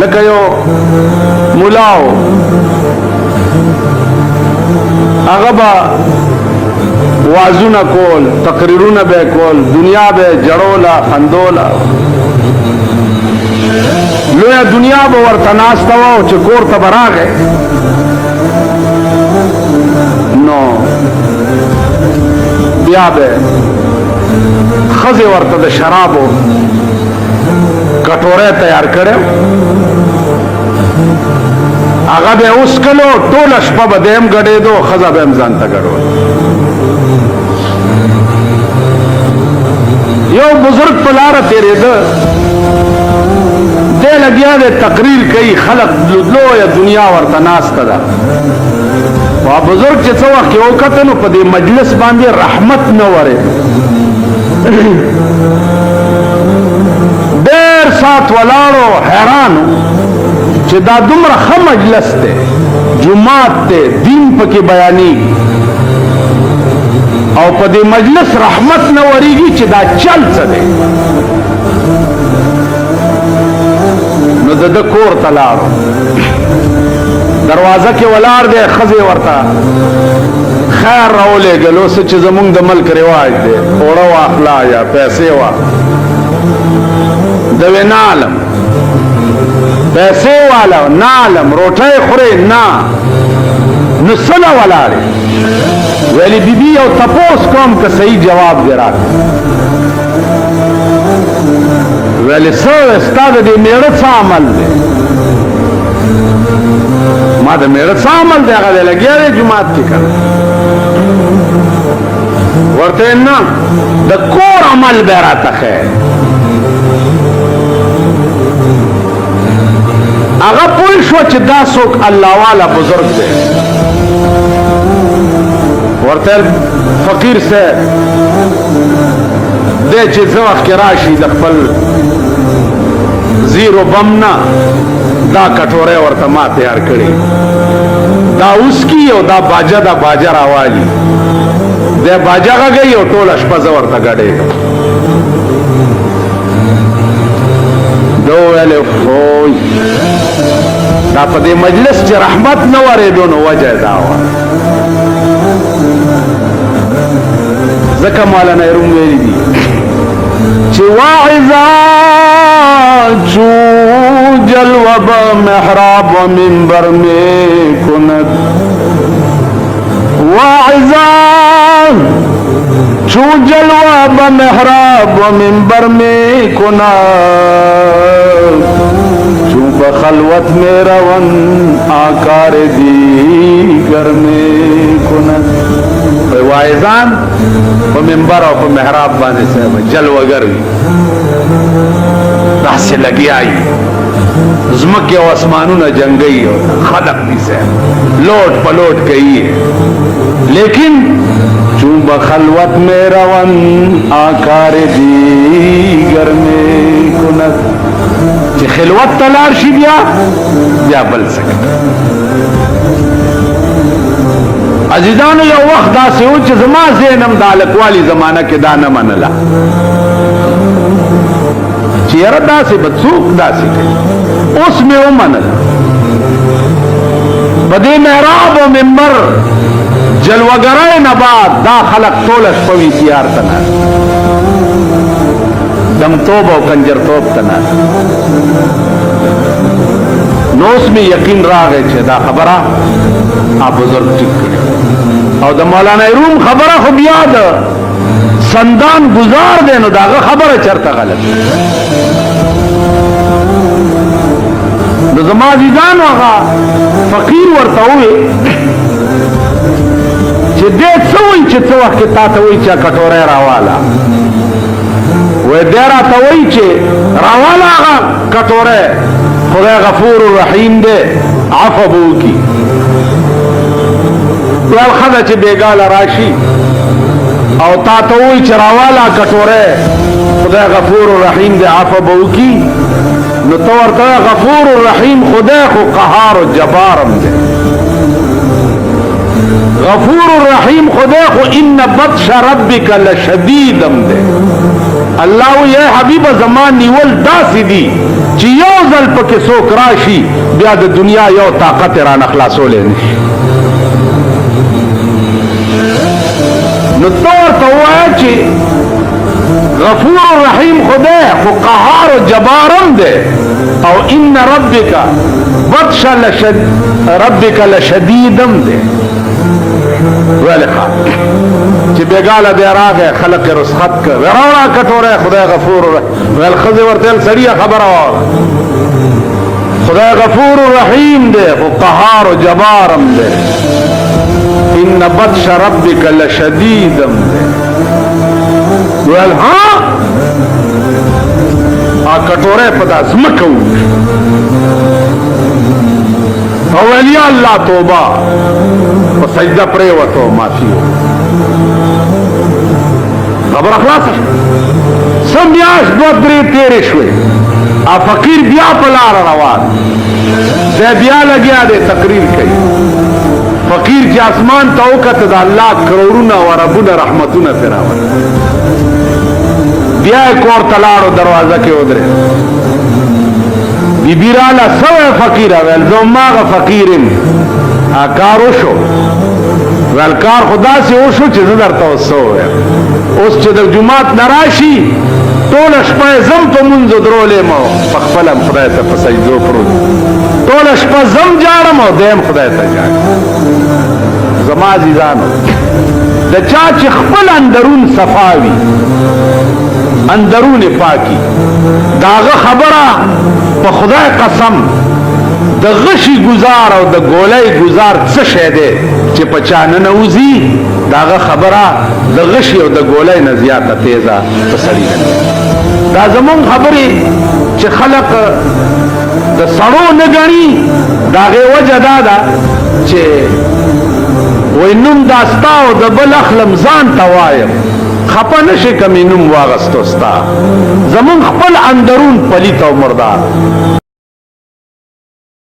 لکه you ملاو هغه به وعظونه کول، تقریرونه به کول، دنیا به جړوله خندوله، لویه دنیا به ورته ناسته وه چې کور ته به راغی نو بیا به ښځې ورته د شرابو کټوری تیار کړی هغه به یې وڅښلو، ټوله شپه به دی هم ګډېدو، ښځه به هم ځان ته ګډول. یو بزرگ په لاره تېرېده، دی لګیا دی تقریر کوي، خلق لویه دنیا ورته ناسته ده. بزرگ چې څه وخت یې وکتل نو په دې مجلس باندې رحمت نه ورېده. ډېر ساعت ولاړو، حیرانو چې دا دومره ښه مجلس دی، جومات دی، دین پکې بیانېږي او په دې مجلس رحمت نه ورېږي چې دا چل څه دی. نو د ده کور ته لاړو، دروازه کې ولاړ دی، ښځې ورته خیر راولېږلو، څه چې زمونږ د ملک رواج دی، اوړه واخله یا پیسې واخله. د وې نه علم، پیسې والا نه علم، روټۍ خورې نه، نو څه نه ولاړې؟ ویلې بیبي یو تپوس کوم که صحیح جواب دې راکړه. ویلې څه ستا د دې میړه څه عمل دی؟ ما د میړه څه عمل دی؟ هغه دی لګیا دی جومات کې که نه. ورته نه د کور عمل به یې راته ښیې. هغه پوه شو چې دا څوک الله والا بزرگ دی. ورته فقیر صاحب دی چې څه وخت کې راشي د خپل زیرو بم نه دا کټوری ورته ما تیار کړي، دا وسکي او دا باجه، دا باجه راوالي، دی باجه غږوي او ټوله شپه زه ورته ګډېږم. ده وویلې خوی دا په دې مجلس چې رحمت نه ورېدو نو وجه دا وه. ځکه مولانا روم ویلي دي چې واعظا چو جلوه به محراب و منبر میں کند، واعظا چو جلوه به محراب و منبر میں کند، چو بخلوت میں روان آکار دیگر میں کند. واعظان په منبر او په محراب باندې صاحب جلوگر وي، داسې لګیا وي، ځمکې او اسمانونه جنګوي او خلق دي صاحب لوټ پلوټ کوي. لیکن چون بخلوت میں روان آکار دیگر میں کند، چې خلوت ته لاړ شي بیا بل سکه. عزیزانو یو وخت داسې و چې زما ذهن هم د هلکوالي زمانه کې دا نه منله چې یاره داسې به څوک داسې کوي. اوس مې ومنله په دې محراب و منبر جلوګرۍ نه بعد دا خلق ټوله شپه وي تیار ته ناست، دمتوب او کنجرتوب ته ناست. نو اوس مې یقین راغی چې دا خبره بزرگ ټیک کړي او د مولانا روم خبره خو بیا د سندان گزار دی، نو داغه خبره چرته غلط. نو زما عزیزانو هغه فقیر ورته ووی چې دی څه وایي چې څه وخت کې تا ته وایي چې کټوری راواله، وی دی راته وایي چې راواله هغه کټوری، خدای غفور رحیم دی عفو به وکړي. ویل ښځه چې بېګاله راشي او تا ته ووایي چې راواله کټوری، خدای غفور رحیم دی عفو به وکړي، نو ته ورته غفور رحیم خدای خو قهار و جبار هم دی. غفور رحیم خدای خو ان بطش ربک لشدید هم دی. الله یا حبیب زمان نیول داسې دي چې یو ځل پکې څوک راشي بیا د دنیا یو طاقت رانه خلاصولی نشي. نو ته ورته ووایه چې غفور رحیم خدای خو قهار و جبارم دی او ان ربک بطش ربک لشدیدم دی. ویلی خواه چې بیګاله دی راغی خلق رسخت که وراوړه کټوره خدای غفور ویل ښځې ورته ویل سړیه خبره واوره خدای غفور رحیم دی خو قهار و جبارم دی ان بطش ربک لشدیدم دی. ویل ها کټوره په دا ځمکه وویشت او ویل یا الله توبه په سجده پرېوته او معافي خبره خلاصه شوه. څه میاشت دوه درې تېرې شوې فقیر بیا په لاره روان دی بیا لګیا دی تقریر کوي. فقیر چې اسمان ته وکته د الله کروڑونه و ربونه رحمتونه پرې راوړل. بیا یې کور ته لاړو دروازه کې ودرېد. بیبي راله څه وی فقیره ویل زه هماغه فقیر یم کار وشو ویل کار خو داسې وشو چې زه درته اوس څه ووایم اوس چې د جومات نه راشي ټوله شپه یې زم په مونځو درولی یم او په خپله م خدای ته په سجدو پروت ټوله شپه زم جاړم او دی هم خدای ته جاړم. زما عزیزانو د چا چې خپل اندرون صفا وي اندرون پاکی داغه خبره په خدای قسم د غشي گزار او د ګولۍ گزار څه شی دی چې په چا ننوځي داغه خبره د غشي او د ګولۍ نه زیاته تیزه په سړي نه. دا زمونږ خبرې چې خلق د سړو نه ګڼي داغې وجه دا ده چې وای نوم دا ستا او د بل اخلم ځان ته وایم خپه نشي کمی نوم واغستو ستا زمون خپل اندرون پلیت او مردار